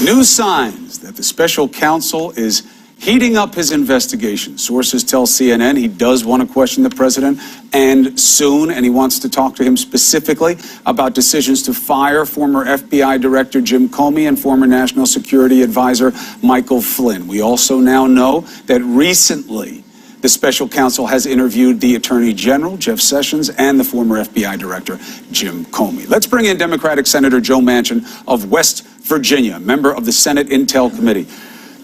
New signs that the special counsel is heating up his investigation. Sources tell CNN he does want to question the president, and soon, and he wants to talk to him specifically about decisions to fire former FBI Director Jim Comey and former National Security Advisor Michael Flynn. We also now know that recently the special counsel has interviewed the Attorney General, Jeff Sessions, and the former FBI Director, Jim Comey. Let's bring in Democratic Senator Joe Manchin of West Virginia, member of the Senate Intel Committee.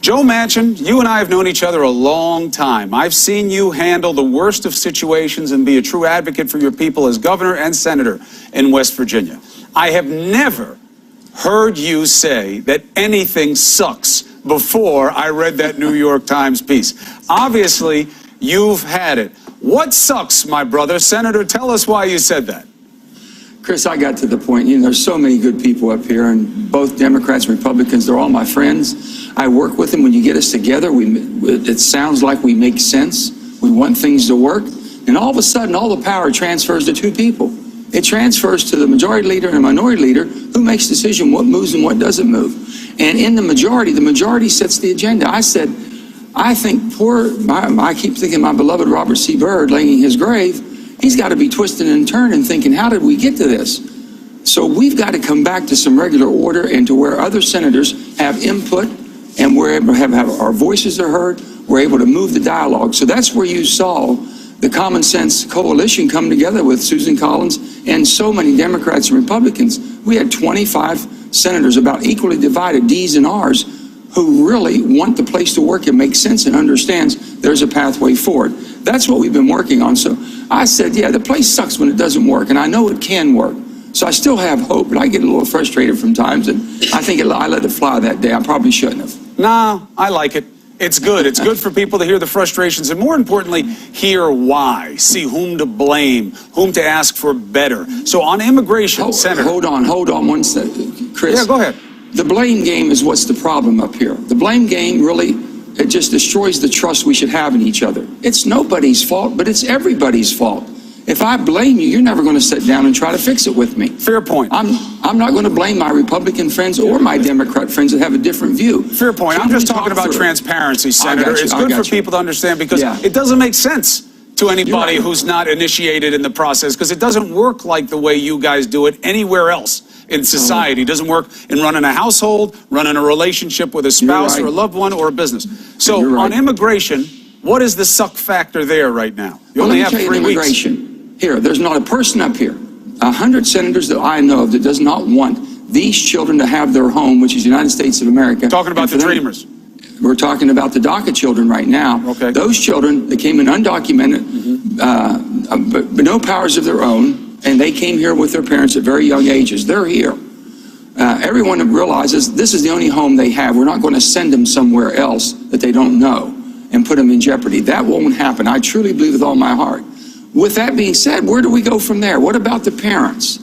Joe Manchin, you and I have known each other a long time. I've seen you handle the worst of situations and be a true advocate for your people as governor and senator in West Virginia. I have never heard you say that anything sucks before I read that New York Times piece. Obviously, you've had it. What sucks, my brother? Senator, tell us why you said that. Chris, I got to the point, there's so many good people up here, and both Democrats and Republicans, they're all my friends. I work with them. When you get us together, it sounds like we make sense. We want things to work. And all of a sudden, all the power transfers to two people. It transfers to the majority leader and a minority leader who makes the decision what moves and what doesn't move. And in the majority sets the agenda. I said, I think I keep thinking my beloved Robert C. Byrd laying in his grave, he's got to be twisting and turning thinking, how did we get to this? So we've got to come back to some regular order and to where other senators have input and we're able to have our voices are heard. We're able to move the dialogue. So that's where you saw the Common Sense Coalition come together with Susan Collins and so many Democrats and Republicans. We had 25 senators, about equally divided, D's and R's, who really want the place to work and make sense and understands there's a pathway forward. That's what we've been working on. So I said, yeah, the place sucks when it doesn't work, and I know it can work. So I still have hope, but I get a little frustrated from times, and I think I let it fly that day. I probably shouldn't have. Nah, I like it. It's good. It's good for people to hear the frustrations and, more importantly, hear why, see whom to blame, whom to ask for better. So on immigration, Senator. Hold on one second, Chris. Yeah, go ahead. The blame game is what's the problem up here. The blame game really, it just destroys the trust we should have in each other. It's nobody's fault, but it's everybody's fault. If I blame you, you're never going to sit down and try to fix it with me. Fair point. I'm not going to blame my Republican friends or my Democrat friends that have a different view. Fair point. So I'm just talking about transparency, Senator. It's good for people to understand because it doesn't make sense to anybody who's not initiated in the process, because it doesn't work like the way you guys do it anywhere else in society. It doesn't work in running a household, running a relationship with a spouse or a loved one or a a So on immigration, what is the suck factor there right now? You only have 3 weeks. Here, there's not a person up here, 100 senators that I know of that does not want these children to have their home, which is the United States of America. Talking about the Dreamers. We're talking about the DACA children right now. Okay. Those children, they came in undocumented, but no powers of their own, and they came here with their parents at very young ages. They're here. Everyone realizes this is the only home they have. We're not going to send them somewhere else that they don't know and put them in jeopardy. That won't happen. I truly believe with all my heart. With that being said, where do we go from there? What about the parents?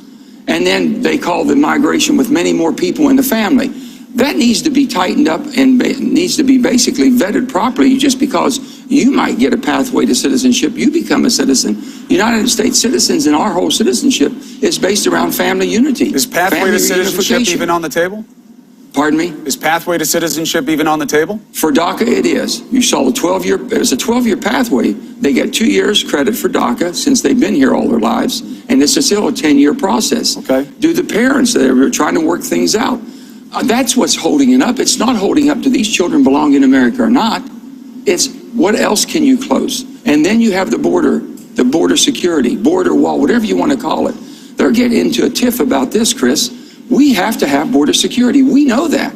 And then they call the migration with many more people in the family. That needs to be tightened up and needs to be basically vetted properly. Just because you might get a pathway to citizenship, you become a citizen. United States citizens and our whole citizenship is based around family unity. Is pathway to citizenship even on the table? Pardon me? Is pathway to citizenship even on the table? For DACA, it is. You saw the 12-year, it's a 12-year pathway. They get 2 years credit for DACA since they've been here all their lives, and it's still a 10-year process. Okay. Do the parents that are trying to work things out? That's what's holding it up. It's not holding up to these children belong in America or not. It's what else can you close? And then you have the border security, border wall, whatever you want to call it. They're getting into a tiff about this, Chris. We have to have border security. We know that.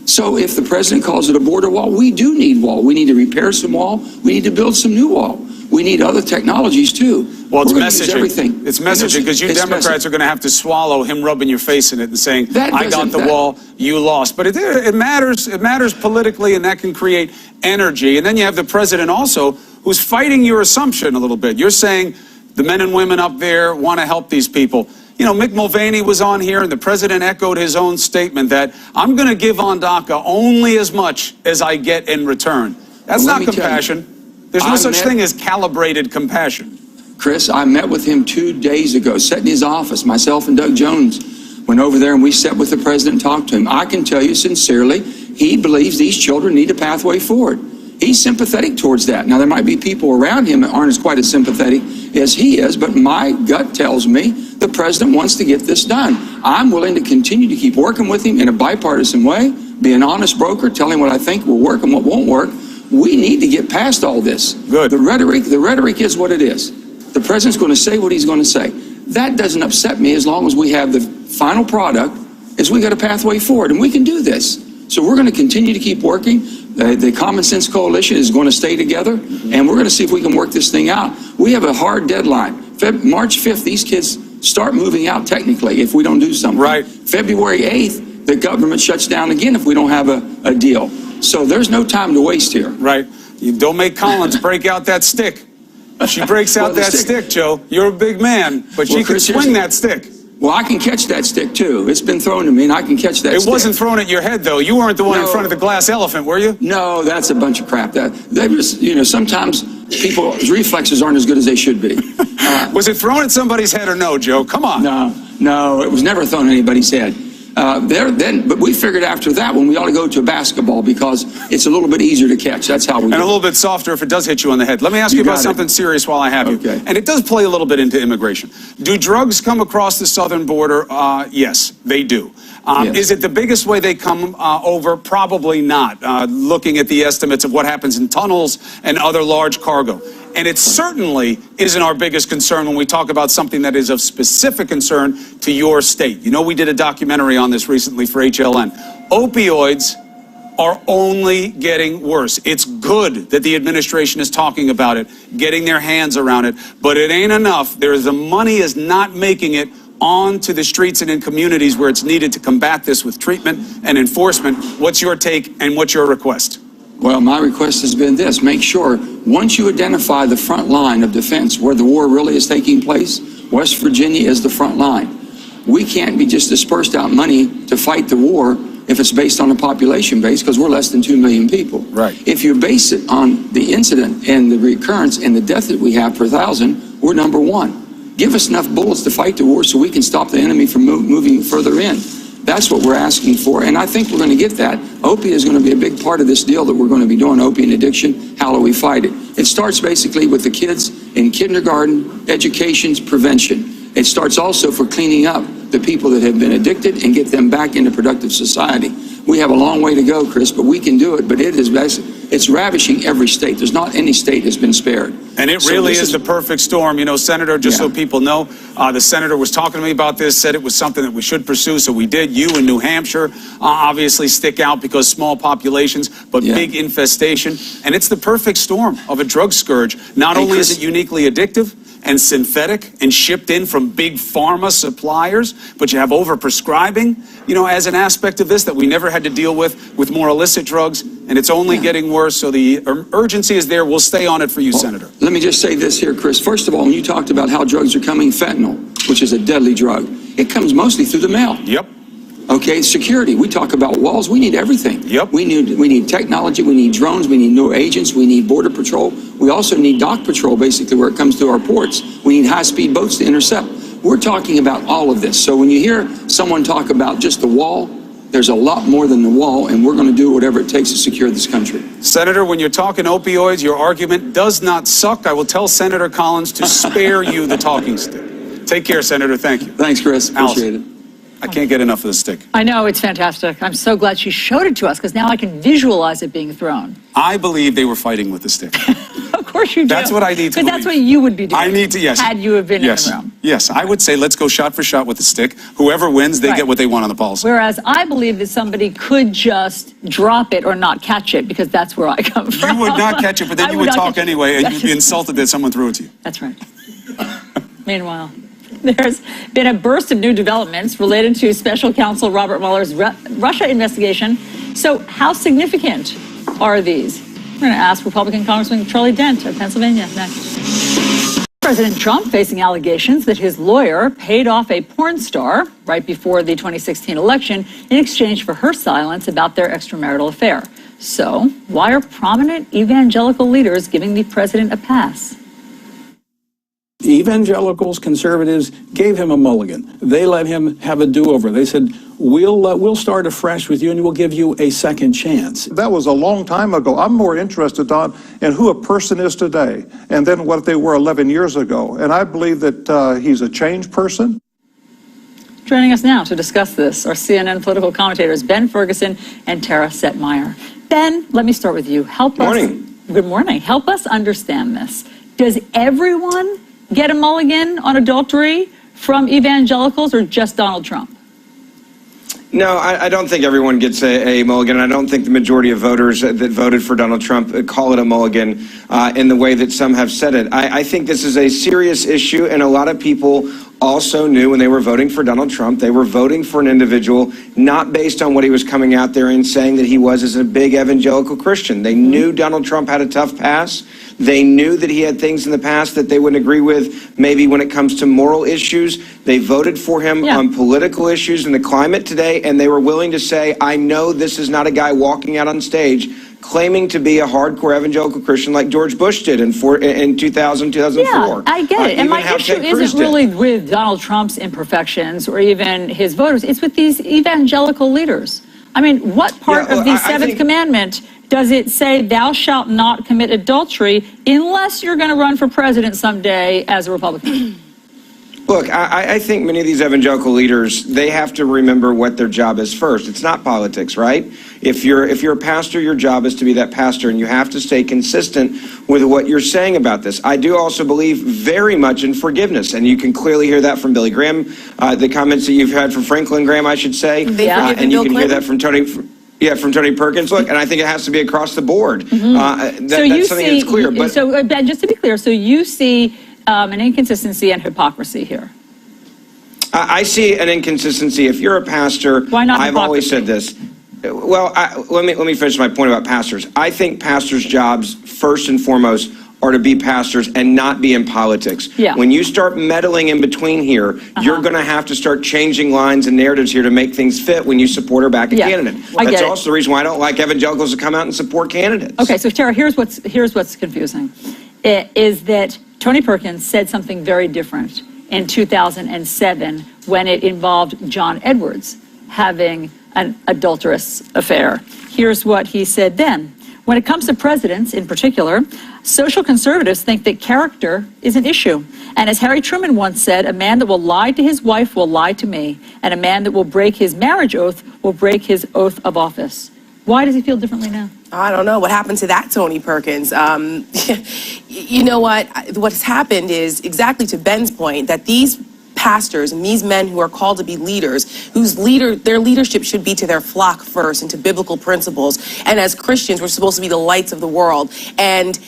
So if the president calls it a border wall, we do need wall. We need to repair some wall. We need to build some new wall. We need other technologies too. Well, it's messaging. It's messaging because you Democrats are going to have to swallow him rubbing your face in it and saying, I got the wall, you lost. But it matters. It matters politically, and that can create energy. And then you have the president also who's fighting your assumption a little bit. You're saying the men and women up there want to help these people. You know, Mick Mulvaney was on here, and the president echoed his own statement that I'm going to give on DACA only as much as I get in return. That's not compassion. There's no such thing as calibrated compassion. Chris, I met with him 2 days ago, sat in his office, myself and Doug Jones, went over there and we sat with the president and talked to him. I can tell you sincerely, he believes these children need a pathway forward. He's sympathetic towards that. Now, there might be people around him that aren't as quite as sympathetic as he is, but my gut tells me the president wants to get this done. I'm willing to continue to keep working with him in a bipartisan way, be an honest broker, tell him what I think will work and what won't work. We need to get past all this. Good. The rhetoric is what it is. The president's going to say what he's going to say. That doesn't upset me as long as we have the final product, is we got a pathway forward, and we can do this. So we're going to continue to keep working. The Common Sense Coalition is going to stay together, and we're going to see if we can work this thing out. We have a hard deadline. March 5th, these kids start moving out technically if we don't do something. Right. February 8th, the government shuts down again if we don't have a deal. So there's no time to waste here. Right. You don't make Collins break out that stick. She breaks out that stick, Joe. You're a big man, but she can swing that stick. Well, I can catch that stick, too. It's been thrown to me, and I can catch that stick. It wasn't thrown at your head, though. You weren't the one in front of the glass elephant, were you? No, that's a bunch of crap. They just, sometimes people's reflexes aren't as good as they should be. Was it thrown at somebody's head or no, Joe? Come on. No, it was never thrown at anybody's head. But we figured after that one, we ought to go to a basketball because it's a little bit easier to catch. That's how we do it. And a little bit softer if it does hit you on the head. Let me ask you about something serious while I have you. Okay. And it does play a little bit into immigration. Do drugs come across the southern border? Yes, they do. Yes. Is it the biggest way they come over? Probably not, looking at the estimates of what happens in tunnels and other large cargo. And it certainly isn't our biggest concern when we talk about something that is of specific concern to your state. You know, we did a documentary on this recently for HLN. Opioids are only getting worse. It's good that the administration is talking about it, getting their hands around it, but it ain't enough. The money is not making it onto the streets and in communities where it's needed to combat this with treatment and enforcement. What's your take and what's your request? Well, my request has been this. Make sure, once you identify the front line of defense where the war really is taking place, West Virginia is the front line. We can't be just dispersed out money to fight the war if it's based on a population base, because we're less than 2 million people. Right. If you base it on the incident and the recurrence and the death that we have per thousand, we're number one. Give us enough bullets to fight the war so we can stop the enemy from moving further in. That's what we're asking for, and I think we're going to get that. Opiate is going to be a big part of this deal that we're going to be doing, opiate addiction. How do we fight it? It starts basically with the kids in kindergarten, education's prevention. It starts also for cleaning up the people that have been addicted and get them back into productive society. We have a long way to go, Chris, but we can do it. But it's ravishing every state. There's not any state that's been spared. And it really is the perfect storm. You know, Senator, just so people know, the senator was talking to me about this, said it was something that we should pursue, so we did. You in New Hampshire obviously stick out because small populations, but big infestation. And it's the perfect storm of a drug scourge. Not only is it uniquely addictive and synthetic and shipped in from big pharma suppliers, but you have overprescribing, you know, as an aspect of this that we never had to deal with more illicit drugs, and it's only getting worse. So the urgency is there. We'll stay on it for you, Senator. Let me just say this here, Chris. First of all, when you talked about how drugs are coming, fentanyl, which is a deadly drug, it comes mostly through the mail. Yep. Okay, security. We talk about walls. We need everything. Yep. We need technology. We need drones. We need new agents. We need border patrol. We also need dock patrol, basically, where it comes to our ports. We need high-speed boats to intercept. We're talking about all of this. So when you hear someone talk about just the wall, there's a lot more than the wall, and we're going to do whatever it takes to secure this country. Senator, when you're talking opioids, your argument does not suck. I will tell Senator Collins to spare you the talking stick. Take care, Senator. Thank you. Thanks, Chris. Appreciate it. I can't get enough of the stick. I know, it's fantastic. I'm so glad she showed it to us because now I can visualize it being thrown. I believe they were fighting with the stick. Of course you do. That's what I need to believe. Because that's what you would be doing. I need to, yes. Had you have been in the room. Yes, I would say let's go shot for shot with the stick. Whoever wins, they get what they want on the policy. Whereas I believe that somebody could just drop it or not catch it because that's where I come from. You would not catch it, but then you would talk anyway and you'd be insulted that someone threw it to you. That's right. Meanwhile, there's been a burst of new developments related to Special Counsel Robert Mueller's Russia investigation. So how significant are these? We're going to ask Republican Congressman Charlie Dent of Pennsylvania next. President Trump facing allegations that his lawyer paid off a porn star right before the 2016 election in exchange for her silence about their extramarital affair. So why are prominent evangelical leaders giving the president a pass? Evangelicals, conservatives gave him a mulligan. They let him have a do-over. They said, we'll start afresh with you and we'll give you a second chance. That was a long time ago. I'm more interested, Don, in who a person is today and then what they were 11 years ago. And I believe that he's a changed person. Joining us now to discuss this are CNN political commentators Ben Ferguson and Tara Setmeyer. Ben, let me start with you. Good morning. Help us understand this. Does everyone get a mulligan on adultery from evangelicals or just Donald Trump? No, I don't think everyone gets a mulligan. I don't think the majority of voters that voted for Donald Trump call it a mulligan in the way that some have said it. I think this is a serious issue, and a lot of people also knew when they were voting for Donald Trump, they were voting for an individual not based on what he was coming out there and saying that he was as a big evangelical Christian. They knew Donald Trump had a tough past. They knew that he had things in the past that they wouldn't agree with, maybe when it comes to moral issues. They voted for him on political issues and the climate today, and they were willing to say, I know this is not a guy walking out on stage claiming to be a hardcore evangelical Christian like George Bush did in 2000, 2004. Yeah, I get it. And my issue isn't really with Donald Trump's imperfections or even his voters. It's with these evangelical leaders. I mean, what part of the seventh commandment does it say, thou shalt not commit adultery unless you're going to run for president someday as a Republican? Look, I think many of these evangelical leaders, they have to remember what their job is first. It's not politics, right? If you're a pastor, your job is to be that pastor, and you have to stay consistent with what you're saying about this. I do also believe very much in forgiveness, and you can clearly hear that from Billy Graham, the comments that you've had from Franklin Graham, I should say, and you can hear that from Tony. Yeah, from Tony Perkins. Look, and I think it has to be across the board. That's something that's clear. But so, Ben, just to be clear, so you see an inconsistency and hypocrisy here. I see an inconsistency. If you're a pastor, why not? I've always said this. Well, let me finish my point about pastors. I think pastors' jobs, first and foremost, are to be pastors and not be in politics. Yeah. When you start meddling in between here, you're going to have to start changing lines and narratives here to make things fit when you support or back a candidate. That's also the reason why I don't like evangelicals to come out and support candidates. Okay, so Tara, here's what's confusing. It is that Tony Perkins said something very different in 2007 when it involved John Edwards having an adulterous affair. Here's what he said then. When it comes to presidents in particular, social conservatives think that character is an issue. And as Harry Truman once said, a man that will lie to his wife will lie to me, and a man that will break his marriage oath will break his oath of office. Why does he feel differently now? I don't know what happened to that, Tony Perkins. You know what? What's happened is exactly to Ben's point that these pastors and these men who are called to be leaders, their leadership should be to their flock first and to biblical principles. And as Christians, we're supposed to be the lights of the world. And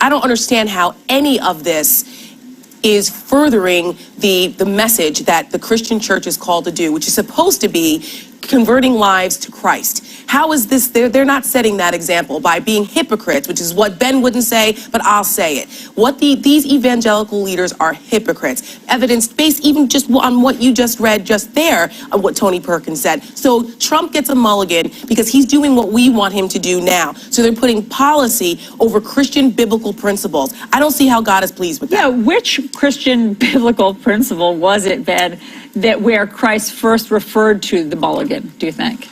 I don't understand how any of this is furthering the message that the Christian church is called to do, which is supposed to be converting lives to Christ. How is this? They're not setting that example by being hypocrites, which is what Ben wouldn't say, but I'll say it. These evangelical leaders are hypocrites, evidenced based even just on what you just read just there, on what Tony Perkins said. So Trump gets a mulligan because he's doing what we want him to do now. So they're putting policy over Christian biblical principles. I don't see how God is pleased with that. Yeah, which Christian biblical principle was it, Ben, that where Christ first referred to the mulligan, do you think?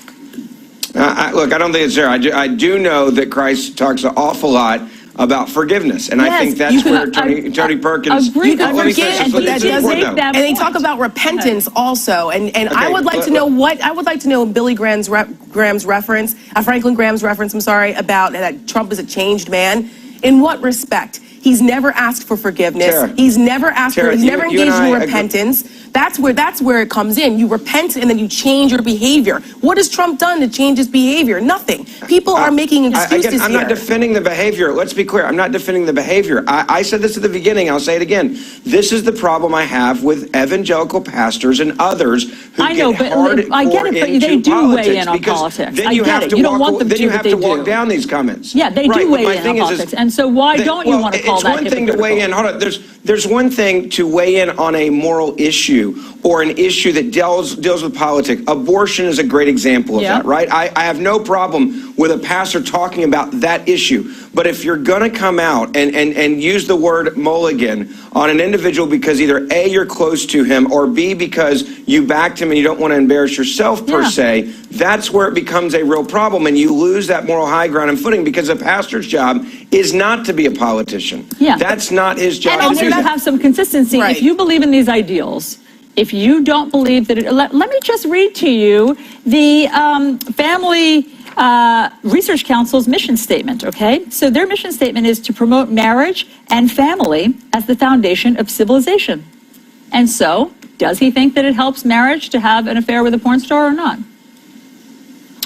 Look, I don't think it's there. I do know that Christ talks an awful lot about forgiveness, and I think that's where Tony Perkins. You can forgive, but that doesn't. And they talk about repentance also. And I would like to know Billy Graham's reference, Franklin Graham's reference. I'm sorry, about that Trump is a changed man. In what respect? He's never asked for forgiveness. Tara, he's never asked for. He's never engaged in repentance. That's where it comes in. You repent and then you change your behavior. What has Trump done to change his behavior? Nothing. People are making excuses again, I'm here. not defending the behavior. Let's be clear. I'm not defending the behavior. I said this at the beginning. I'll say it again. This is the problem I have with evangelical pastors and others who I know, get but I get it, but into they do politics, weigh in on because politics. then I you get have it. to You don't walk, want them then to, you but have they to walk do. down these comments. Yeah, they Right, do but weigh my in thing on is politics. And so why don't you want to call it's that one thing to weigh in. Hold on. There's one thing to weigh in on a moral issue or an issue that deals with politics. Abortion is a great example of that, right? I have no problem with a pastor talking about that issue. But if you're going to come out and use the word mulligan on an individual because either A, you're close to him, or B, because you backed him and you don't want to embarrass yourself per se, that's where it becomes a real problem, and you lose that moral high ground and footing, because a pastor's job is not to be a politician. Yeah. That's not his job. And also to have some consistency. Right. If you believe in these ideals, if you don't believe that let me just read to you the Family Research Council's mission statement, okay? So their mission statement is to promote marriage and family as the foundation of civilization. And so, does he think that it helps marriage to have an affair with a porn star or not?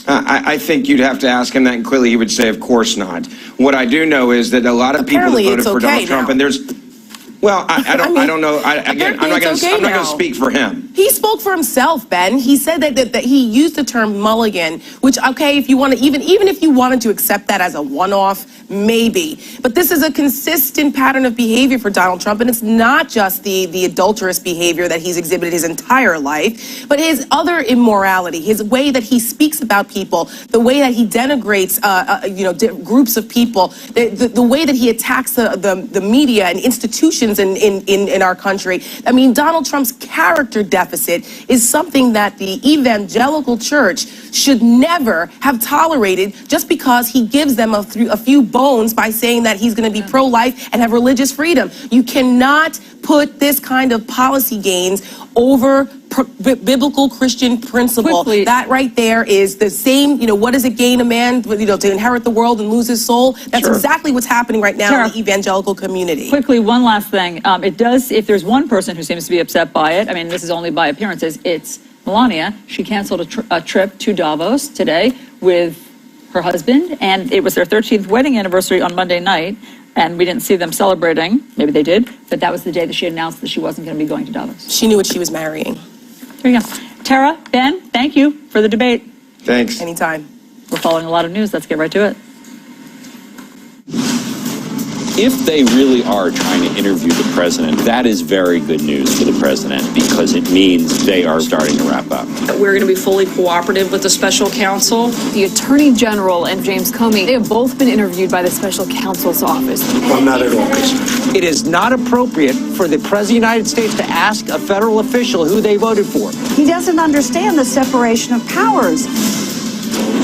I think you'd have to ask him that, and clearly he would say, of course not. What I do know is that a lot of people that voted for Donald Trump, and there's, well, I don't know. Again, I'm not going to speak for him. He spoke for himself, Ben. He said that he used the term mulligan, which, okay, if you want to, even if you wanted to accept that as a one-off, maybe. But this is a consistent pattern of behavior for Donald Trump, and it's not just the adulterous behavior that he's exhibited his entire life, but his other immorality, his way that he speaks about people, the way that he denigrates groups of people, the way that he attacks the media and institutions in our country. I mean, Donald Trump's character deficit is something that the evangelical church should never have tolerated, just because he gives them a few bones by saying that he's going to be pro-life and have religious freedom. You cannot put this kind of policy gains over biblical Christian principle. Quickly. That right there is the same, what does it gain a man, to inherit the world and lose his soul? That's exactly what's happening right now in the evangelical community. Quickly, one last thing. It does, if there's one person who seems to be upset by it, I mean, this is only by appearances, it's Melania. She canceled a trip to Davos today with her husband, and it was their 13th wedding anniversary on Monday night, and we didn't see them celebrating. Maybe they did, but that was the day that she announced that she wasn't going to be going to Davos. She knew what she was marrying. There you go. Tara, Ben, thank you for the debate. Thanks. Anytime. We're following a lot of news. Let's get right to it. If they really are trying to interview the president, that is very good news for the president, because it means they are starting to wrap up. We're going to be fully cooperative with the special counsel. The Attorney General and James Comey, they have both been interviewed by the special counsel's office. I'm not at all concerned. It is not appropriate for the President of the United States to ask a federal official who they voted for. He doesn't understand the separation of powers.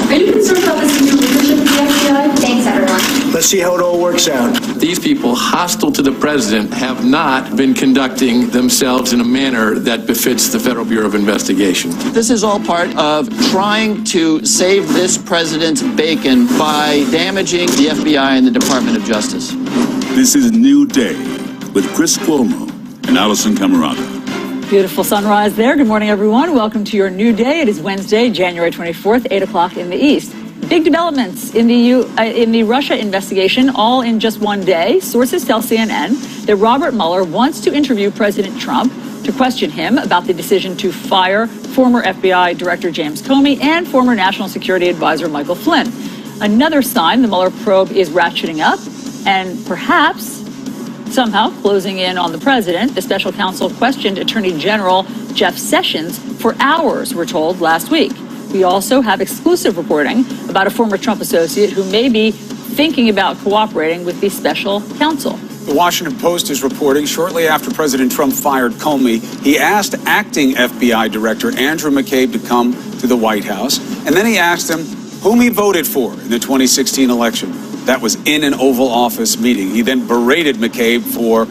Are you concerned about this new leadership of the FBI? Thanks, everyone. Let's see how it all works out. These people hostile to the president have not been conducting themselves in a manner that befits the Federal Bureau of Investigation. This is all part of trying to save this president's bacon by damaging the FBI and the Department of Justice. This is New Day with Chris Cuomo and Allison Camerata. Beautiful sunrise there. Good morning, everyone. Welcome to your new day. It is Wednesday, January 24th, 8 o'clock in the East. Big developments in the Russia investigation, all in just one day. Sources tell CNN that Robert Mueller wants to interview President Trump to question him about the decision to fire former FBI Director James Comey and former National Security Advisor Michael Flynn. Another sign the Mueller probe is ratcheting up and perhaps somehow closing in on the president. The special counsel questioned Attorney General Jeff Sessions for hours, we're told, last week. We also have exclusive reporting about a former Trump associate who may be thinking about cooperating with the special counsel. The Washington Post is reporting shortly after President Trump fired Comey, he asked acting FBI Director Andrew McCabe to come to the White House, and then he asked him whom he voted for in the 2016 election. That was in an Oval Office meeting. He then berated McCabe for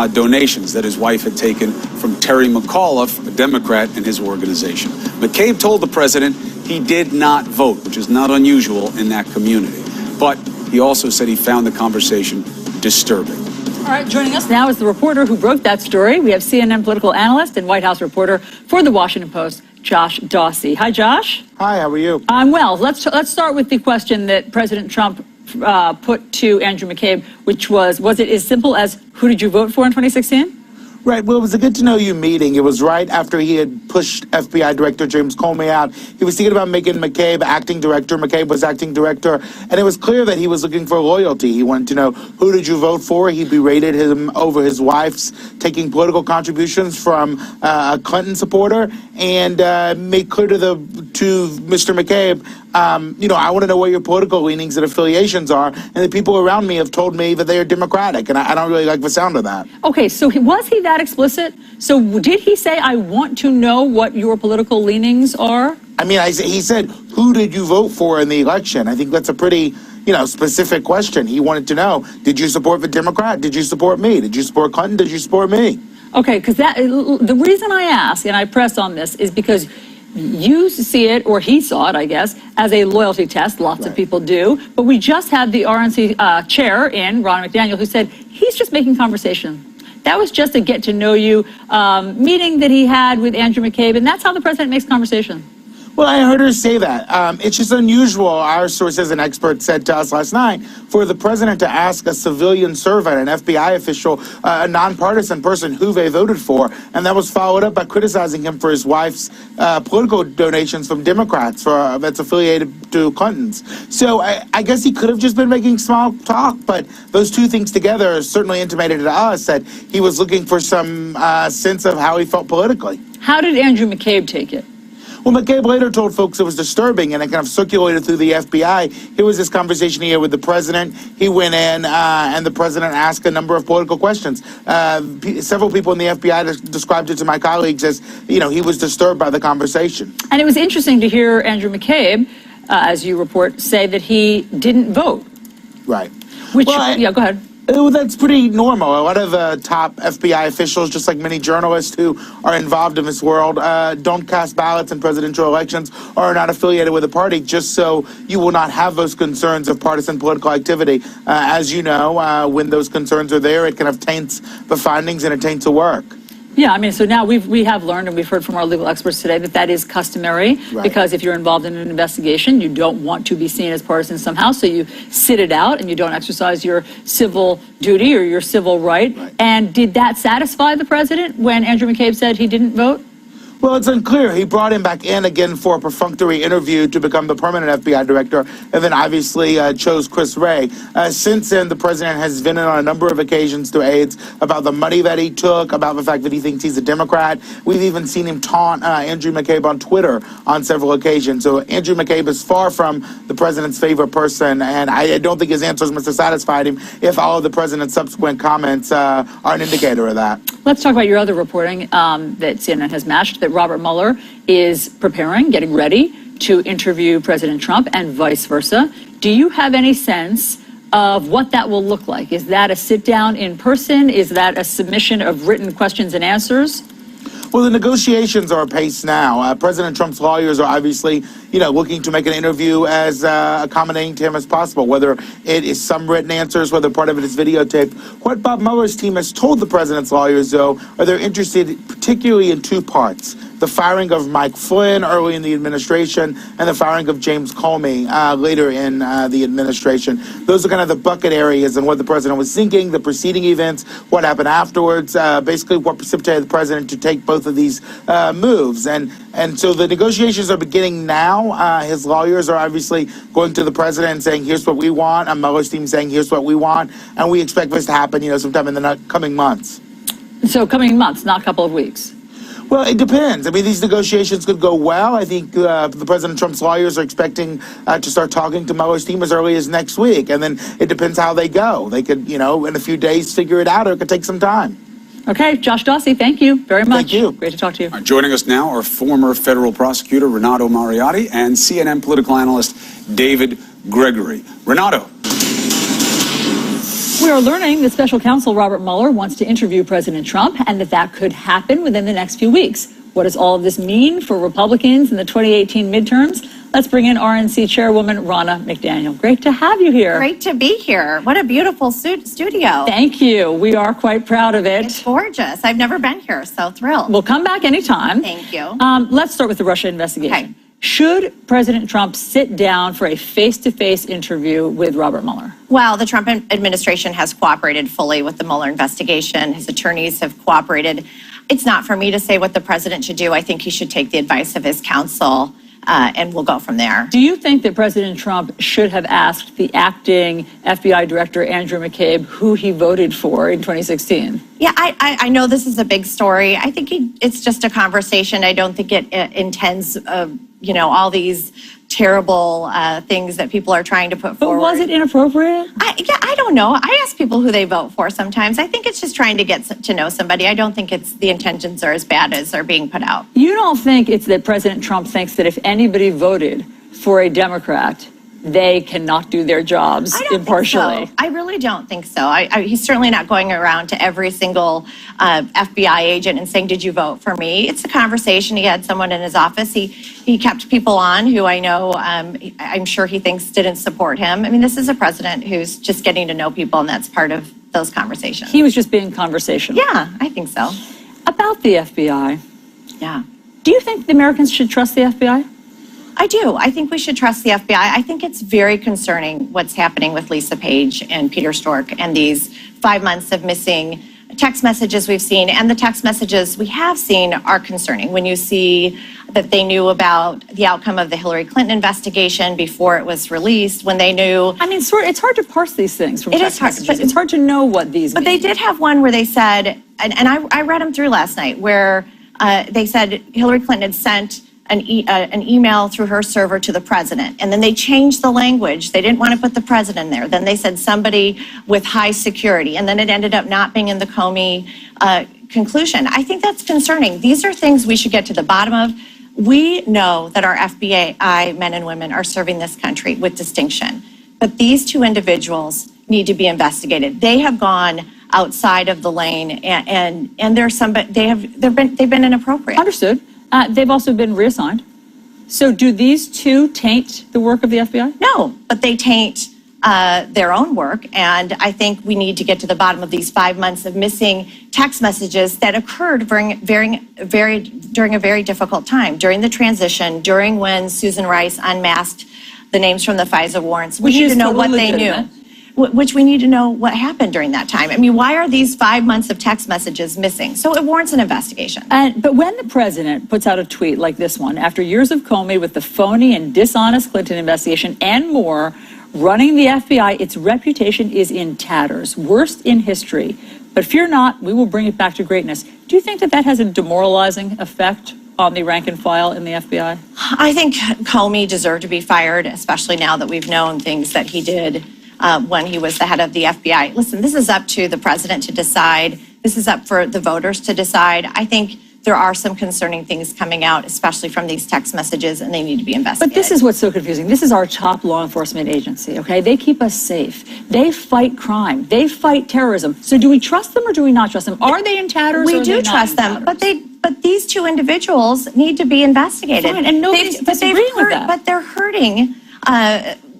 donations that his wife had taken from Terry McAuliffe, a Democrat, and his organization. McCabe told the president he did not vote, which is not unusual in that community. But he also said he found the conversation disturbing. All right, joining us now is the reporter who broke that story. We have CNN political analyst and White House reporter for the Washington Post, Josh Dawsey. Hi, Josh. Hi, how are you? I'm well. Let's start with the question that President Trump put to Andrew McCabe, which was it as simple as who did you vote for in 2016? Right. Well, it was a get-to-know-you meeting. It was right after he had pushed FBI Director James Comey out. He was thinking about making McCabe acting director. McCabe was acting director. And it was clear that he was looking for loyalty. He wanted to know, who did you vote for? He berated him over his wife's taking political contributions from a Clinton supporter, and made clear to Mr. McCabe, I want to know what your political leanings and affiliations are. And the people around me have told me that they are Democratic, and I don't really like the sound of that. Okay, so was he that explicit? So did he say, I want to know what your political leanings are? I mean, he said, who did you vote for in the election? I think that's a pretty, specific question. He wanted to know, did you support the Democrat? Did you support me? Did you support Clinton? Did you support me? Okay, because the reason I ask, and I press on this, is because you see it, or he saw it, I guess, as a loyalty test. Lots of people do. But we just had the RNC chair in, Ronna McDaniel, who said he's just making conversation. That was just a get-to-know-you meeting that he had with Andrew McCabe, and that's how the president makes conversation. Well, I heard her say that. It's just unusual, our sources and experts said to us last night, for the president to ask a civilian servant, an FBI official, a nonpartisan person who they voted for. And that was followed up by criticizing him for his wife's political donations from Democrats that's affiliated to Clinton's. So I guess he could have just been making small talk, but those two things together certainly intimated to us that he was looking for some sense of how he felt politically. How did Andrew McCabe take it? Well, McCabe later told folks it was disturbing, and it kind of circulated through the FBI. Here was this conversation here with the president. He went in, and the president asked a number of political questions. Several people in the FBI described it to my colleagues as, he was disturbed by the conversation. And it was interesting to hear Andrew McCabe, as you report, say that he didn't vote. Right. Which, go ahead. That's pretty normal. A lot of top FBI officials, just like many journalists who are involved in this world, don't cast ballots in presidential elections or are not affiliated with a party, just so you will not have those concerns of partisan political activity. As you know, when those concerns are there, it kind of taints the findings and it taints the work. Yeah, I mean, so now we have learned, and we've heard from our legal experts today, that is customary, because if you're involved in an investigation, you don't want to be seen as partisan somehow, so you sit it out and you don't exercise your civil duty or your civil right. And did that satisfy the president when Andrew McCabe said he didn't vote? Well, it's unclear. He brought him back in again for a perfunctory interview to become the permanent FBI director, and then obviously chose Chris Wray. Since then, the president has been in on a number of occasions to aides about the money that he took, about the fact that he thinks he's a Democrat. We've even seen him taunt Andrew McCabe on Twitter on several occasions. So Andrew McCabe is far from the president's favorite person, and I don't think his answers must have satisfied him if all of the president's subsequent comments are an indicator of that. Let's talk about your other reporting that CNN has matched, that Robert Mueller is getting ready to interview President Trump and vice versa. Do you have any sense of what that will look like? Is that a sit down in person? Is that a submission of written questions and answers? Well, the negotiations are apace now. President Trump's lawyers are obviously, looking to make an interview as accommodating to him as possible, whether it is some written answers, whether part of it is videotaped. What Bob Mueller's team has told the president's lawyers, though, are they're interested particularly in two parts: the firing of Mike Flynn early in the administration and the firing of James Comey later in the administration. Those are kind of the bucket areas and what the president was thinking, the preceding events, what happened afterwards, basically what precipitated the president to take both of these moves. And so the negotiations are beginning now. His lawyers are obviously going to the president and saying, here's what we want. And Mueller's team saying, here's what we want. And we expect this to happen, sometime in the coming months. So coming months, not a couple of weeks. Well, it depends. I mean, these negotiations could go well. I think the President Trump's lawyers are expecting to start talking to Mueller's team as early as next week. And then it depends how they go. They could, in a few days figure it out, or it could take some time. Okay, Josh Dawsey, thank you very much. Thank you. Great to talk to you. Joining us now are former federal prosecutor Renato Mariotti and CNN political analyst David Gregory. Renato. We are learning that special counsel Robert Mueller wants to interview President Trump and that could happen within the next few weeks. What does all of this mean for Republicans in the 2018 midterms? Let's bring in RNC Chairwoman Ronna McDaniel. Great to have you here. Great to be here. What a beautiful studio. Thank you. We are quite proud of it. It's gorgeous. I've never been here, so thrilled. We'll come back anytime. Thank you. Let's start with the Russia investigation. Okay. Should President Trump sit down for a face-to-face interview with Robert Mueller? Well, the Trump administration has cooperated fully with the Mueller investigation. His attorneys have cooperated. It's not for me to say what the president should do. I think he should take the advice of his counsel, and we'll go from there. Do you think that President Trump should have asked the acting FBI director, Andrew McCabe, who he voted for in 2016? Yeah, I know this is a big story. I think it's just a conversation. I don't think it intends, all these terrible things that people are trying to put forward. But was it inappropriate? I don't know. I ask people who they vote for sometimes. I think it's just trying to get to know somebody. I don't think the intentions are as bad as they're being put out. You don't think it's that President Trump thinks that if anybody voted for a Democrat, they cannot do their jobs impartially? Think so. I really don't think so. He's certainly not going around to every single FBI agent and saying, "Did you vote for me?" It's a conversation. He had someone in his office. He kept people on who I know, I'm sure he thinks didn't support him. I mean, this is a president who's just getting to know people, and that's part of those conversations. He was just being conversational. Yeah, I think so. About the FBI. Yeah. Do you think the Americans should trust the FBI? I do. I think we should trust the FBI. I think it's very concerning what's happening with Lisa Page and Peter Strzok and these 5 months of missing text messages we've seen. And the text messages we have seen are concerning. When you see that they knew about the outcome of the Hillary Clinton investigation before it was released, when they knew... I mean, it's hard to parse these things from text messages. But it's hard to know what these mean. But they did have one where they said, and I read them through last night, where they said Hillary Clinton had sent an email through her server to the president. And then they changed the language. They didn't want to put the president there. Then they said somebody with high security. And then it ended up not being in the Comey conclusion. I think that's concerning. These are things we should get to the bottom of. We know that our FBI men and women are serving this country with distinction. But these two individuals need to be investigated. They have gone outside of the lane, and there's they've been inappropriate. Understood. They've also been reassigned. So do these two taint the work of the FBI? No, but they taint their own work. And I think we need to get to the bottom of these 5 months of missing text messages that occurred during a very difficult time, during the transition, during when Susan Rice unmasked the names from the FISA warrants. We need to know what they knew. Which we need to know what happened during that time. I mean, why are these 5 months of text messages missing? So it warrants an investigation. But when the president puts out a tweet like this one, after years of Comey with the phony and dishonest Clinton investigation and more, running the FBI, its reputation is in tatters, worst in history. But fear not, we will bring it back to greatness. Do you think that has a demoralizing effect on the rank and file in the FBI? I think Comey deserved to be fired, especially now that we've known things that he did when he was the head of the FBI. Listen, this is up to the president to decide. This is up for the voters to decide. I think there are some concerning things coming out, especially from these text messages, and they need to be investigated. But this is what's so confusing. This is our top law enforcement agency, okay? They keep us safe. They fight crime. They fight terrorism. So do we trust them or do we not trust them? Are they in tatters? We do trust them, but these two individuals need to be talking Fine, and nobody's disagreeing with that. But they're hurting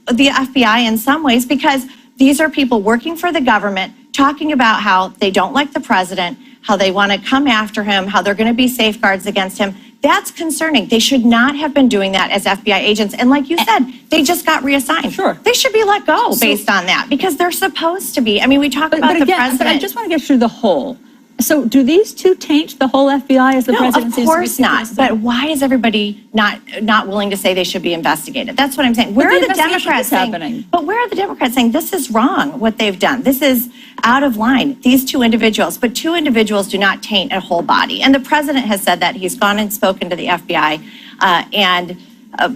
the FBI in some ways, because these are people working for the government talking about how they don't like the president, how they want to come after him, how they're going to be safeguards against him. That's concerning. They should not have been doing that as FBI agents. And like you said, they just got reassigned. Sure. They should be let go based on that, because they're supposed to be. I mean, we talk about the president. But I just want to get through the whole. So do these two taint the whole FBI as the president seems to be? No, of course not. But why is everybody not willing to say they should be investigated? That's what I'm saying. Where are the Democrats saying? But where are the Democrats saying this is wrong, what they've done? This is out of line. These two individuals, but two individuals do not taint a whole body. And the president has said that. He's gone and spoken to the FBI,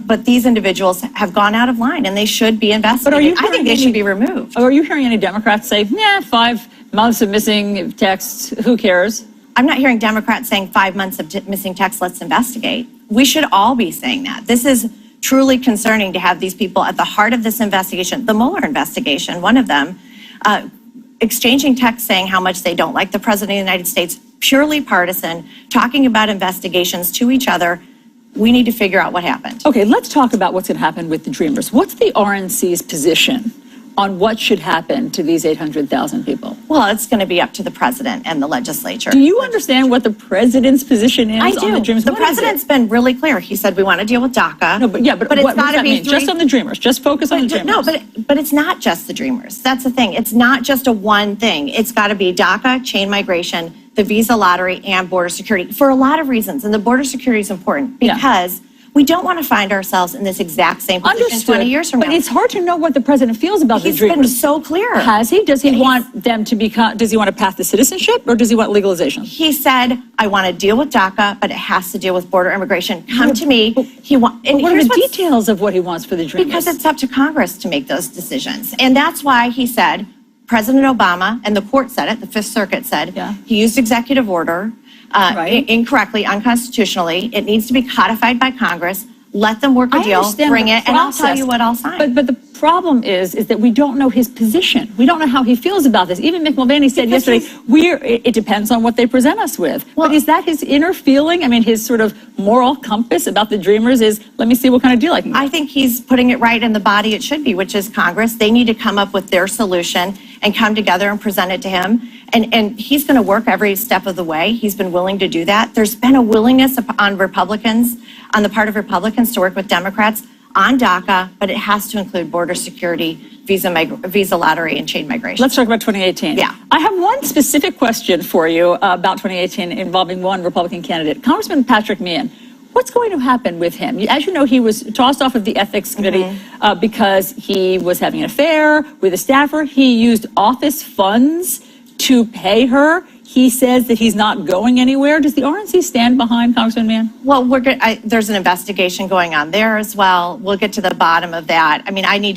but these individuals have gone out of line, and they should be investigated. I think they should be removed. Are you hearing any Democrats say, 5 months of missing texts, who cares? I'm not hearing Democrats saying 5 months of missing texts, let's investigate. We should all be saying that. This is truly concerning to have these people at the heart of this investigation, the Mueller investigation, one of them, exchanging texts saying how much they don't like the president of the United States, purely partisan, talking about investigations to each other. We need to figure out what happened. Okay, let's talk about what's going to happen with the Dreamers. What's the RNC's position on what should happen to these 800,000 people? Well, it's going to be up to the president and the legislature. Do you understand what the president's position is I do. on the Dreamers? The president's been really clear. He said we want to deal with DACA. No, but it's what got does to be that mean? Just on the Dreamers. Just focus on the Dreamers. No, but it's not just the Dreamers. That's the thing. It's not just a one thing. It's got to be DACA, chain migration, the visa lottery, and border security for a lot of reasons. And the border security is important because we don't want to find ourselves in this exact same position 20 years from now. But it's hard to know what the president feels about the Dreamers. He's been so clear. Has he? Does he want them to become, does he want a path to citizenship or does he want legalization? He said, I want to deal with DACA, but it has to deal with border immigration. Come to me. What are the details of what he wants for the Dreamers? Because it's up to Congress to make those decisions. And that's why he said, President Obama, and the court said it, the Fifth Circuit said, he used executive order incorrectly, unconstitutionally. It needs to be codified by Congress. Let them work a deal, bring it, and I'll tell you what I'll sign. But the problem is that we don't know his position. We don't know how he feels about this. Even Mick Mulvaney said yesterday, it depends on what they present us with. But is that his inner feeling? I mean, his sort of moral compass about the Dreamers is, let me see what kind of deal I can get. I think he's putting it right in the body it should be, which is Congress. They need to come up with their solution and come together and present it to him. And he's going to work every step of the way. He's been willing to do that. There's been a willingness on the part of Republicans to work with Democrats on DACA, but it has to include border security, visa lottery, and chain migration. Let's talk about 2018. Yeah. I have one specific question for you about 2018 involving one Republican candidate, Congressman Patrick Meehan. What's going to happen with him? As you know, he was tossed off of the ethics committee because he was having an affair with a staffer. He used office funds to pay her. He says that he's not going anywhere. Does the RNC stand behind Congressman Meehan? Well, there's an investigation going on there as well. We'll get to the bottom of that. I mean, I need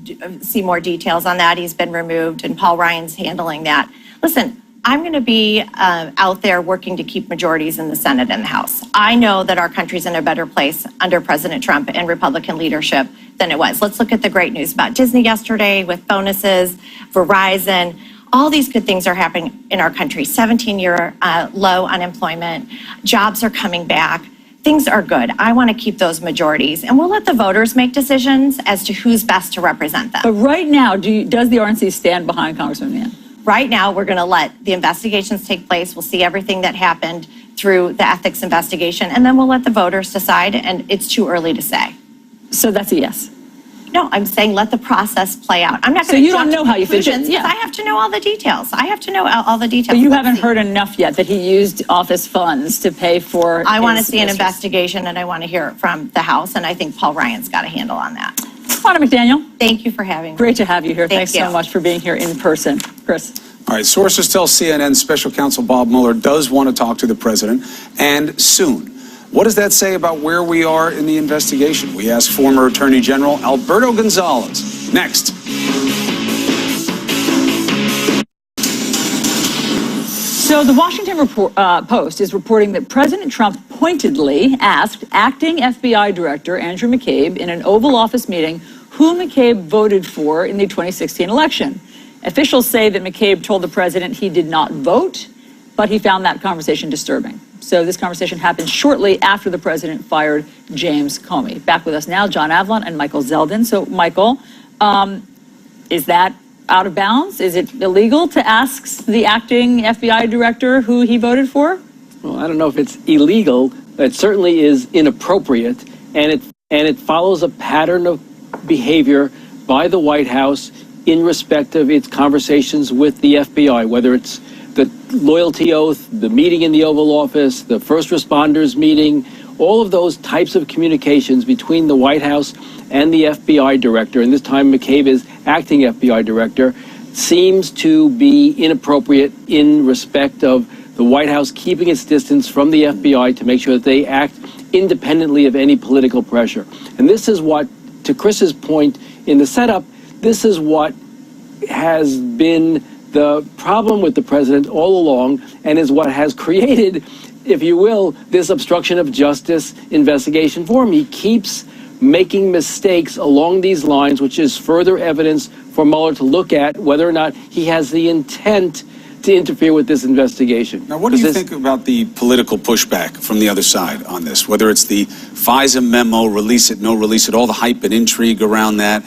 to see more details on that. He's been removed, and Paul Ryan's handling that. Listen, I'm going to be out there working to keep majorities in the Senate and the House. I know that our country's in a better place under President Trump and Republican leadership than it was. Let's look at the great news about Disney yesterday with bonuses, Verizon. All these good things are happening in our country. 17-year low unemployment. Jobs are coming back. Things are good. I want to keep those majorities, and we'll let the voters make decisions as to who's best to represent them. But right now, does the RNC stand behind Congressman Meehan? Right now, we're going to let the investigations take place. We'll see everything that happened through the ethics investigation, and then we'll let the voters decide, and it's too early to say. So that's a yes? No, I'm saying let the process play out. I'm not So going to you don't know how you feel? Yeah. I have to know all the details. I have to know all the details. But you haven't heard enough yet that he used office funds to pay for I want to see an investigation, and I want to hear it from the House, and I think Paul Ryan's got a handle on that. Ronna McDaniel. Thank you for having me. Great to have you here. Thank Thanks you. so much for being here in person. Chris. All right, sources tell CNN Special Counsel Bob Mueller does want to talk to the president, and soon. What does that say about where we are in the investigation? We ask former Attorney General Alberto Gonzales. Next. So the Washington Post is reporting that President Trump pointedly asked acting FBI Director Andrew McCabe in an Oval Office meeting who McCabe voted for in the 2016 election. Officials say that McCabe told the president he did not vote, but he found that conversation disturbing. So this conversation happened shortly after the president fired James Comey. Back with us now, John Avlon and Michael Zeldin. So, Michael, is that out of bounds? Is it illegal to ask the acting FBI director who he voted for? Well, I don't know if it's illegal. It certainly is inappropriate, and it follows a pattern of behavior by the White House in respect of its conversations with the FBI, whether it's the loyalty oath, the meeting in the Oval Office, the first responders meeting, all of those types of communications between the White House and the FBI director, and this time McCabe is acting FBI director, seems to be inappropriate in respect of the White House keeping its distance from the FBI to make sure that they act independently of any political pressure. And this is what, to Chris's point in the setup, this is what has been the problem with the president all along, and is what has created, if you will, this obstruction of justice investigation for him. He keeps making mistakes along these lines, which is further evidence for Mueller to look at whether or not he has the intent to interfere with this investigation. Now, what do you think about the political pushback from the other side on this? Whether it's the FISA memo, release it, no release it, all the hype and intrigue around that,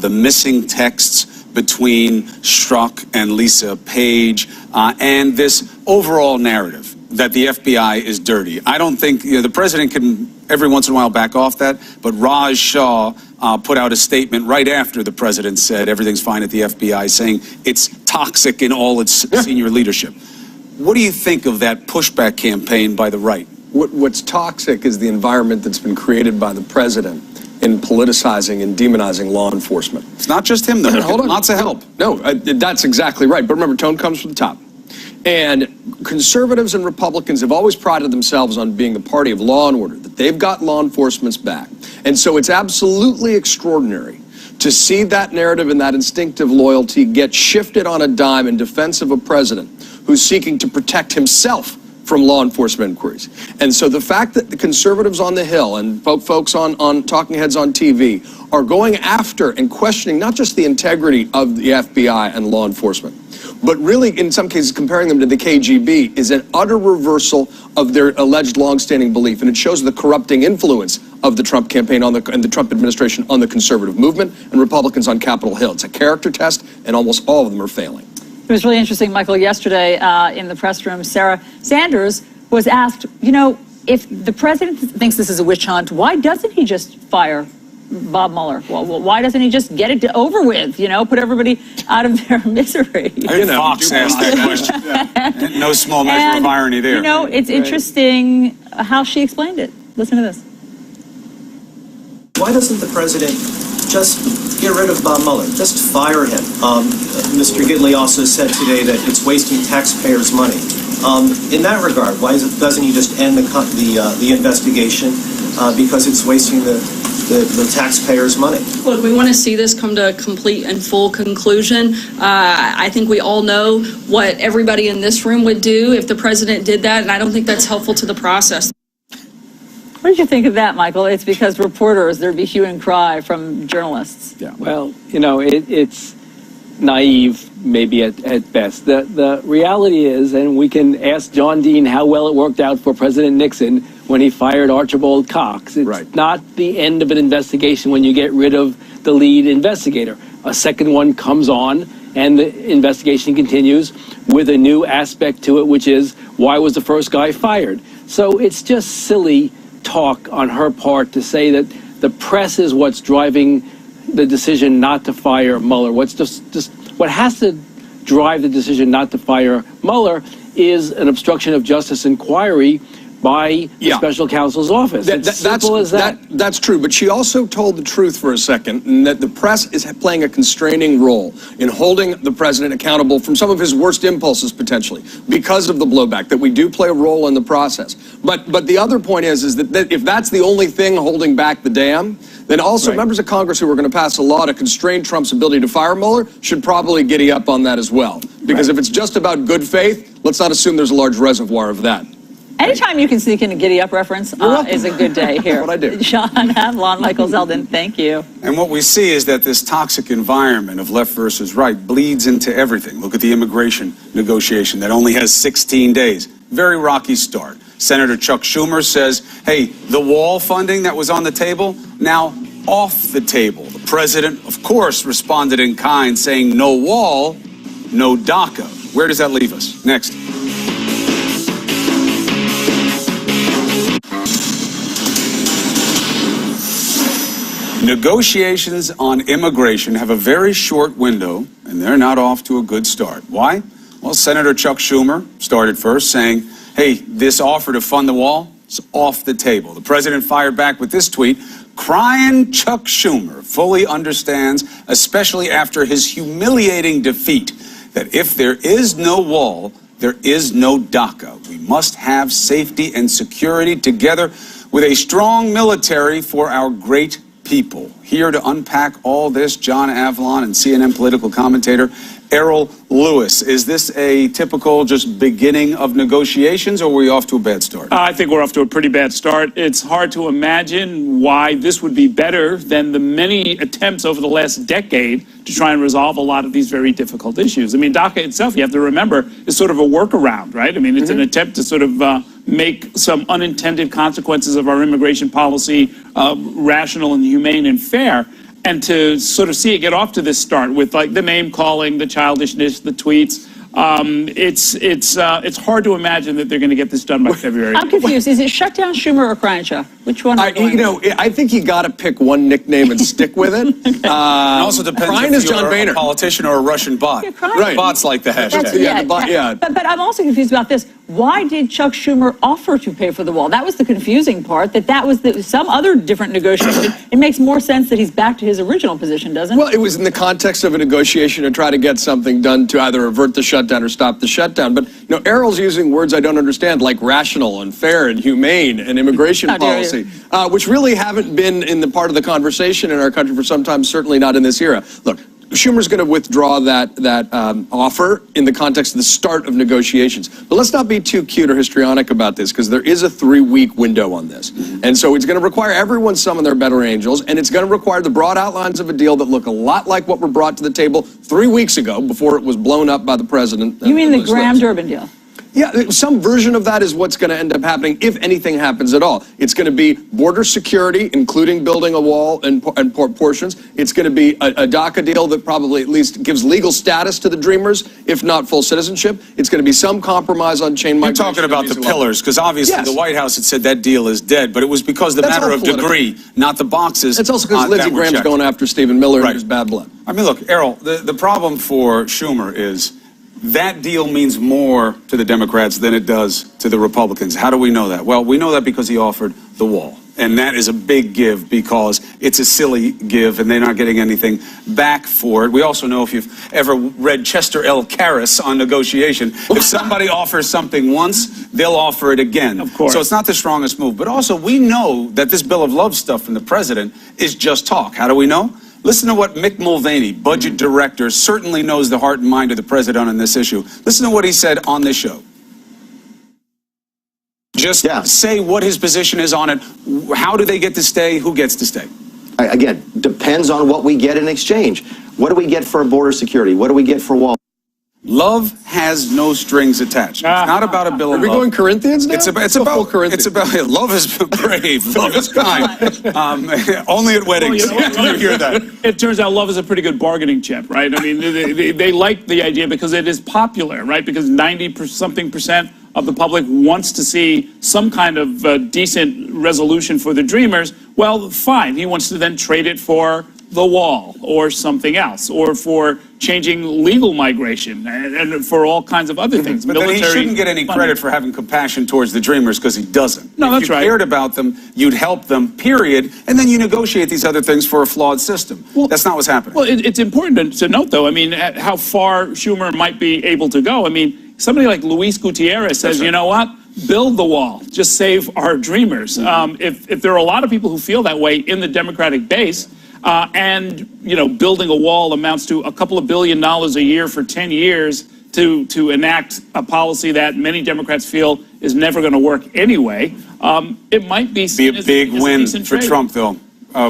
the missing texts between Strzok and Lisa Page, and this overall narrative that the FBI is dirty. I don't think the president can every once in a while back off that, but Raj Shah put out a statement right after the president said everything's fine at the FBI, saying it's toxic in all its senior leadership. What do you think of that pushback campaign by the right? What's toxic is the environment that's been created by the president in politicizing and demonizing law enforcement. It's not just him, though. Hold on. Lots of help. No, that's exactly right. But remember, tone comes from the top. And conservatives and Republicans have always prided themselves on being the party of law and order, that they've got law enforcement's back. And so it's absolutely extraordinary to see that narrative and that instinctive loyalty get shifted on a dime in defense of a president who's seeking to protect himself from law enforcement inquiries. And so the fact that the conservatives on the Hill and folks on talking heads on TV are going after and questioning not just the integrity of the FBI and law enforcement, but really in some cases comparing them to the KGB is an utter reversal of their alleged longstanding belief. And it shows the corrupting influence of the Trump campaign and the Trump administration on the conservative movement and Republicans on Capitol Hill. It's a character test, and almost all of them are failing. It was really interesting, Michael, yesterday in the press room, Sarah Sanders was asked, if the president thinks this is a witch hunt, why doesn't he just fire Bob Mueller? Well, why doesn't he just get it over with, put everybody out of their misery? Fox asked that question. No small measure of irony there. It's interesting how she explained it. Listen to this. Why doesn't the president just get rid of Bob Mueller? Just fire him. Mr. Gidley also said today that it's wasting taxpayers' money. In that regard, why doesn't he just end the investigation because it's wasting the taxpayers' money? Look, we want to see this come to a complete and full conclusion. I think we all know what everybody in this room would do if the president did that, and I don't think that's helpful to the process. What did you think of that, Michael? It's because reporters, there'd be hue and cry from journalists. Yeah. Well, it's naive, maybe at best. The reality is, and we can ask John Dean how well it worked out for President Nixon when he fired Archibald Cox. It's not the end of an investigation when you get rid of the lead investigator. A second one comes on, and the investigation continues with a new aspect to it, which is, why was the first guy fired? So it's just silly talk on her part to say that the press is what's driving the decision not to fire Mueller. What has to drive the decision not to fire Mueller is an obstruction of justice inquiry by the special counsel's office. It's simple as that. That's true, but she also told the truth for a second, and that the press is playing a constraining role in holding the president accountable from some of his worst impulses, potentially, because of the blowback, that we do play a role in the process. But the other point is that if that's the only thing holding back the dam, then also members of Congress who are going to pass a law to constrain Trump's ability to fire Mueller should probably giddy up on that as well. Because if it's just about good faith, let's not assume there's a large reservoir of that. Anytime you can sneak in a giddy up reference is a good day here. What I do. Sean Havlon, Michael Zeldin, thank you. And what we see is that this toxic environment of left versus right bleeds into everything. Look at the immigration negotiation that only has 16 days. Very rocky start. Senator Chuck Schumer says, hey, the wall funding that was on the table, now off the table. The president, of course, responded in kind, saying no wall, no DACA. Where does that leave us? Next. Negotiations on immigration have a very short window, and they're not off to a good start. Why? Well, Senator Chuck Schumer started first saying, hey, this offer to fund the wall is off the table. The president fired back with this tweet, crying Chuck Schumer fully understands, especially after his humiliating defeat, that if there is no wall, there is no DACA. We must have safety and security together with a strong military for our great people. Here to unpack all this, John Avlon and CNN political commentator Errol Lewis. Is this a typical just beginning of negotiations, or are we off to a bad start? I think we're off to a pretty bad start. It's hard to imagine why this would be better than the many attempts over the last decade to try and resolve a lot of these very difficult issues. I mean, DACA itself, you have to remember, is sort of a workaround, right? I mean, it's an attempt to sort of make some unintended consequences of our immigration policy rational and humane and fair. And to sort of see it get off to this start with like the name calling, the childishness, the tweets, it's hard to imagine that they're going to get this done by February. I'm confused. Is it shut down Schumer or Kranjca? Which one? I think you got to pick one nickname and stick with it. It also depends if you're a politician or a Russian bot. Right. Bots like the hashtag. But I'm also confused about this. Why did Chuck Schumer offer to pay for the wall? That was the confusing part, that was some other different negotiation. It makes more sense that he's back to his original position, doesn't it? Well, it was in the context of a negotiation to try to get something done to either avert the shutdown or stop the shutdown. But, Errol's using words I don't understand, like rational and fair and humane and immigration policy, which really haven't been in the part of the conversation in our country for some time, certainly not in this era. Look, Schumer's going to withdraw that offer in the context of the start of negotiations. But let's not be too cute or histrionic about this, because there is a 3-week window on this. And so it's going to require everyone summon their better angels, and it's going to require the broad outlines of a deal that look a lot like what were brought to the table 3 weeks ago before it was blown up by the president. You mean the Graham-Durbin deal? Yeah, some version of that is what's going to end up happening, if anything happens at all. It's going to be border security, including building a wall and portions. It's going to be a DACA deal that probably at least gives legal status to the Dreamers, if not full citizenship. It's going to be some compromise on chain migration. You're talking about the pillars, because obviously the White House had said that deal is dead, but it was because the matter of degree, not the boxes. It's also because Lindsey Graham's going after Stephen Miller and his bad blood. I mean, look, Errol, the problem for Schumer is that deal means more to the Democrats than it does to the Republicans. How do we know that? Well, we know that because he offered the wall. And that is a big give because it's a silly give and they're not getting anything back for it. We also know, if you've ever read Chester L. Karras on negotiation, if somebody offers something once, they'll offer it again. Of course. So it's not the strongest move. But also, we know that this Bill of Love stuff from the president is just talk. How do we know? Listen to what Mick Mulvaney, budget director, certainly knows the heart and mind of the president on this issue. Listen to what he said on this show. Just say what his position is on it. How do they get to stay? Who gets to stay? Again, depends on what we get in exchange. What do we get for border security? What do we get for wall? Love has no strings attached. It's not about a bill of love. Are we going Corinthians now? It's about love is brave, love is kind. Only at weddings. Well, you hear that. It turns out love is a pretty good bargaining chip, right? I mean, they like the idea because it is popular, right? Because 90-something% of the public wants to see some kind of decent resolution for the Dreamers. Well, fine. He wants to then trade it for the wall or something else, or for changing legal migration and for all kinds of other things. But then he shouldn't get any credit for having compassion towards the Dreamers, because he doesn't. No, that's right. If you cared about them, you'd help them, period, and then you negotiate these other things for a flawed system. Well, that's not what's happening. Well, it's important to note, though, I mean, how far Schumer might be able to go. I mean, somebody like Luis Gutierrez says, you know what? Build the wall. Just save our Dreamers. If there are a lot of people who feel that way in the Democratic base, and, building a wall amounts to a couple of $1 billion a year for 10 years to enact a policy that many Democrats feel is never going to work anyway. It might be a big win for Trump, though,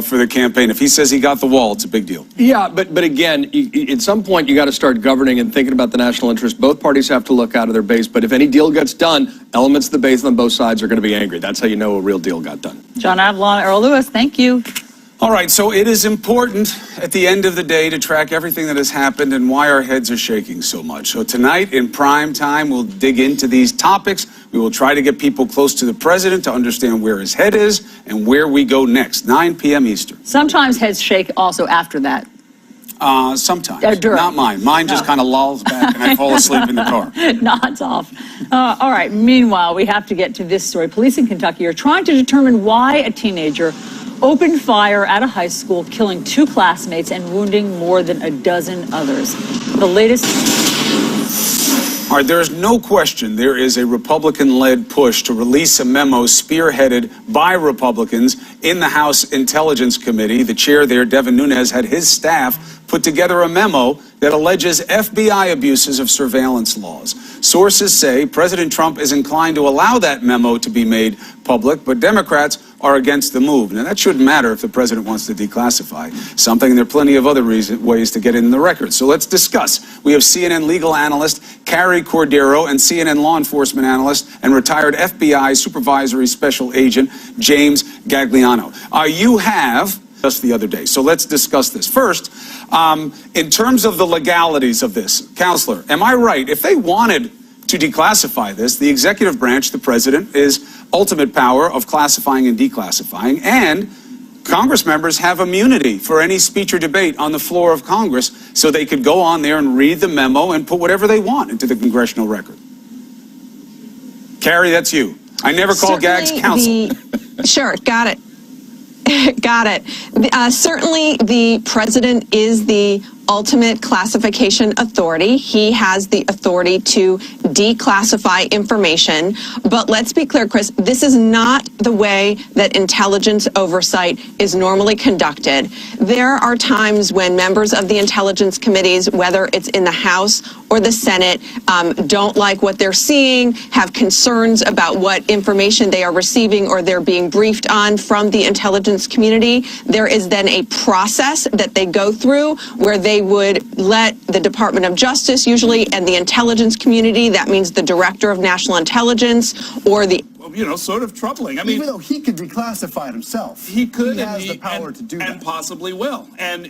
for the campaign. If he says he got the wall, it's a big deal. Yeah, but again, at some point, you got to start governing and thinking about the national interest. Both parties have to look out of their base. But if any deal gets done, elements of the base on both sides are going to be angry. That's how you know a real deal got done. John Avlon, Errol Lewis, thank you. All right, so it is important at the end of the day to track everything that has happened and why our heads are shaking so much. So tonight in prime time, we'll dig into these topics. We will try to get people close to the president to understand where his head is and where we go next. 9 p.m. Eastern. Sometimes heads shake also after that. Sometimes. Not mine. Mine just kind of lolls back and I fall asleep in the car. Nods off. All right, meanwhile, we have to get to this story. Police in Kentucky are trying to determine why a teenager opened fire at a high school, killing 2 classmates and wounding more than a dozen others. The latest... All right, there is no question there is a Republican-led push to release a memo spearheaded by Republicans in the House Intelligence Committee. The chair there, Devin Nunes, had his staff put together a memo that alleges FBI abuses of surveillance laws. Sources say President Trump is inclined to allow that memo to be made public, but Democrats are against the move. Now, that shouldn't matter if the president wants to declassify something. There are plenty of other ways to get it in the record. So let's discuss. We have CNN legal analyst Carrie Cordero and CNN law enforcement analyst and retired FBI supervisory special agent James Gagliano. You have just the other day. So let's discuss this. First, in terms of the legalities of this, Counselor, am I right? If they wanted to declassify this, the executive branch, the president, is ultimate power of classifying and declassifying, and Congress members have immunity for any speech or debate on the floor of Congress, so they could go on there and read the memo and put whatever they want into the congressional record. Carrie, that's you. I never call gags counsel. Sure, got it. Got it. Certainly, the president is the ultimate classification authority. He has the authority to declassify information. But let's be clear, Chris, this is not the way that intelligence oversight is normally conducted. There are times when members of the intelligence committees, whether it's in the House or the Senate, don't like what they're seeing, have concerns about what information they are receiving or they're being briefed on from the intelligence community. There is then a process that they go through where they would let the Department of Justice usually and the intelligence community, that means the Director of National Intelligence or the sort of troubling. I mean, even though he could declassify it himself, he could, he has the power to do that. And possibly will. And